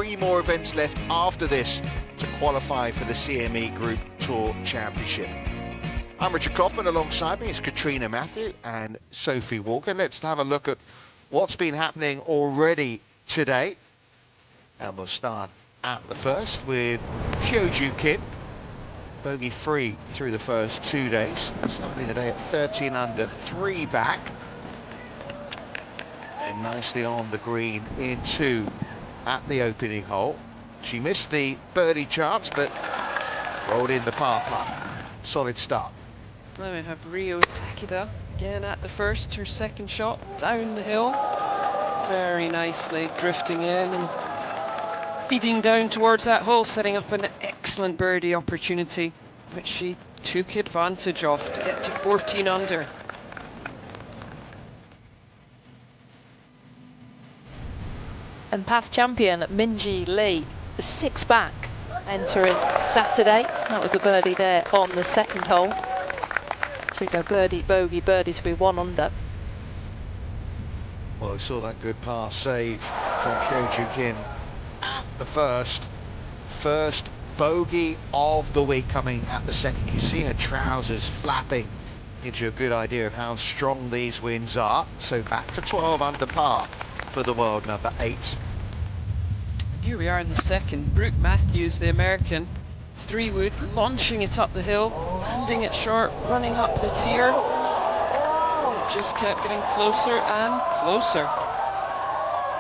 3 more events left after this to qualify for the CME Group Tour Championship. I'm Richard Kaufman, alongside me is Katrina Matthew and Sophie Walker. Let's have a look at what's been happening already today. And we'll start at the first with Hyo-Joo Kim. Bogey free through the first 2 days. Starting the day at 13 under, 3 back. And nicely on the green in 2 at the opening hole. She missed the birdie chance, but rolled in the par putt. Solid start. Now we have Ryo Takeda again at the first, her second shot down the hill. Very nicely drifting in and feeding down towards that hole, setting up an excellent birdie opportunity, which she took advantage of to get to 14 under. And past champion Minjee Lee, the 6 back, entering Saturday. That was a birdie there on the second hole. So go birdie, bogey, birdie to be 1 under. Well, we saw that good par save from Hyo-Joo Kim at the first bogey of the week coming at the second. You see her trousers flapping. Gives you a good idea of how strong these winds are. So back to 12 under par for the world number 8. Here we are in the second. Brooke Matthews, the American, 3-wood, launching it up the hill, landing it short, running up the tier. Just kept getting closer and closer.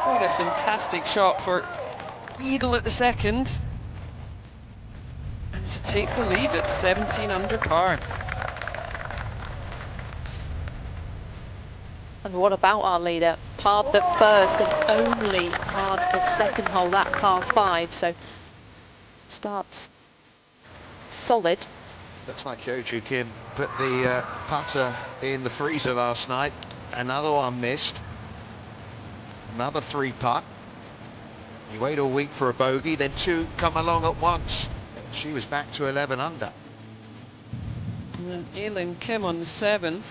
What a fantastic shot for eagle at the second. And to take the lead at 17 under par. And what about our leader? Parred the first and only parred the second hole, that par 5, so starts solid. Looks like Hyo-Joo Kim put the putter in the freezer last night. Another one missed. Another 3 putt. You wait all week for a bogey, then 2 come along at once. She was back to 11 under. And then Aileen Kim on the 7th.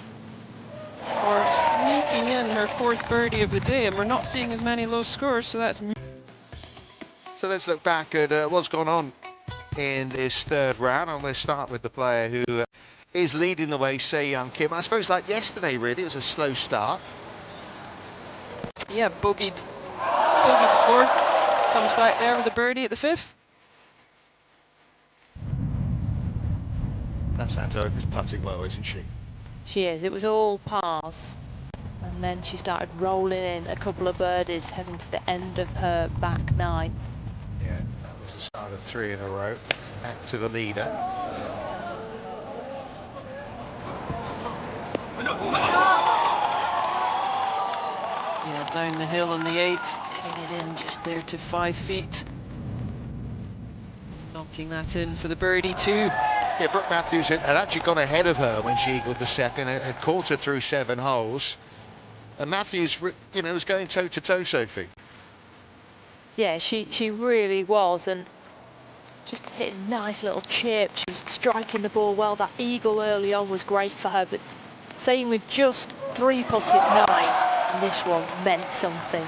Or sneaking in her 4th birdie of the day, and we're not seeing as many low scores, so that's... So let's look back at what's gone on in this 3rd round, and we'll start with the player who is leading the way, Se-Young Kim. I suppose like yesterday really, it was a slow start. Yeah, bogeyed 4th, comes back there with a birdie at the 5th. That's Antoka's putting well, isn't she? She is. It was all pars, and then she started rolling in a couple of birdies heading to the end of her back 9. Yeah, that was the start of 3 in a row. Back to the leader. Yeah, down the hill on the 8th, hitting it in just there to 5 feet. Knocking that in for the birdie too. Yeah, Brooke Matthews had actually gone ahead of her when she eagled the second, and had caught her through 7 holes. And Matthews, you know, was going toe to toe, Sophie. Yeah, she really was, and just hitting nice little chips. She was striking the ball well. That eagle early on was great for her, but saying with just 3 putted 9, and this one meant something.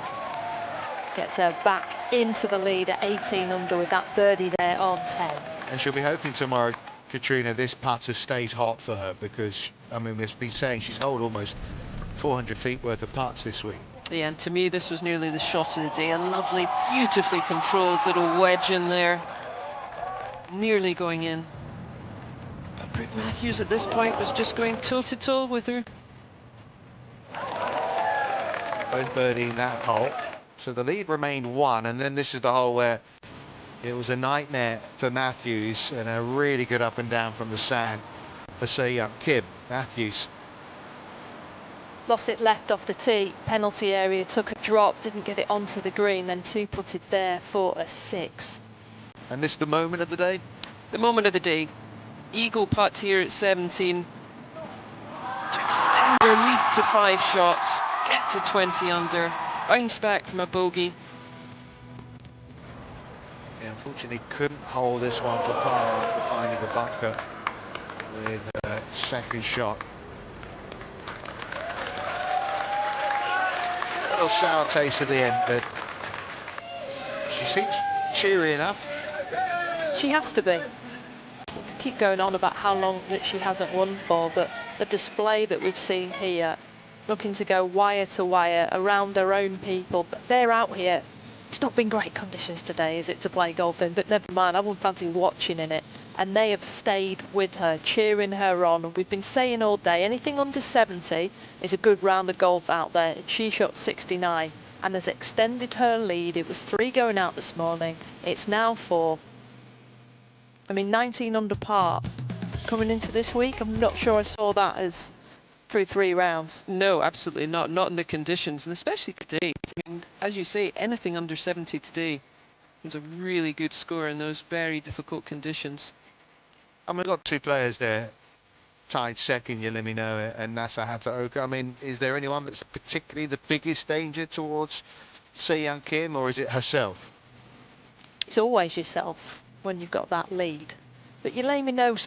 Gets her back into the lead at 18 under with that birdie there on 10. And she'll be hoping tomorrow, Katrina, this putter stays hot for her, because, I mean, we've been saying she's holed almost 400 feet worth of putts this week. Yeah, and to me this was nearly the shot of the day. A lovely, beautifully controlled little wedge in there. Nearly going in. But Brooke Matthews at this point was just going toe to toe with her. Both birdieing that hole. So the lead remained 1, and then this is the hole where it was a nightmare for Matthews, and a really good up and down from the sand for Se-Young Kim. Matthews. Lost it left off the tee, penalty area, took a drop, didn't get it onto the green, then 2 putted there for a 6. And this the moment of the day? The moment of the day. Eagle putt here at 17. To extend her lead to 5 shots, get to 20 under, bounce back from a bogey. Yeah, unfortunately couldn't hold this one for par after finding the bunker with a second shot. A little sour taste at the end, but she seems cheery enough. She has to be. Keep going on about how long that she hasn't won for, but the display that we've seen here, looking to go wire to wire around their own people, but they're out here. It's not been great conditions today, is it, to play golf in, but never mind, I wouldn't fancy watching in it. And they have stayed with her, cheering her on. We've been saying all day, anything under 70 is a good round of golf out there. She shot 69 and has extended her lead. It was 3 going out this morning. It's now 4. I mean, 19 under par coming into this week. I'm not sure I saw that as through 3 rounds. No, absolutely not. Not in the conditions, and especially today. I mean, as you say, anything under 70 today is a really good score in those very difficult conditions. I mean, we've got 2 players there tied second, Yelimino and Nasa Hataoka. I mean, is there anyone that's particularly the biggest danger towards Se-Young Kim, or is it herself? It's always yourself when you've got that lead. But Yelimino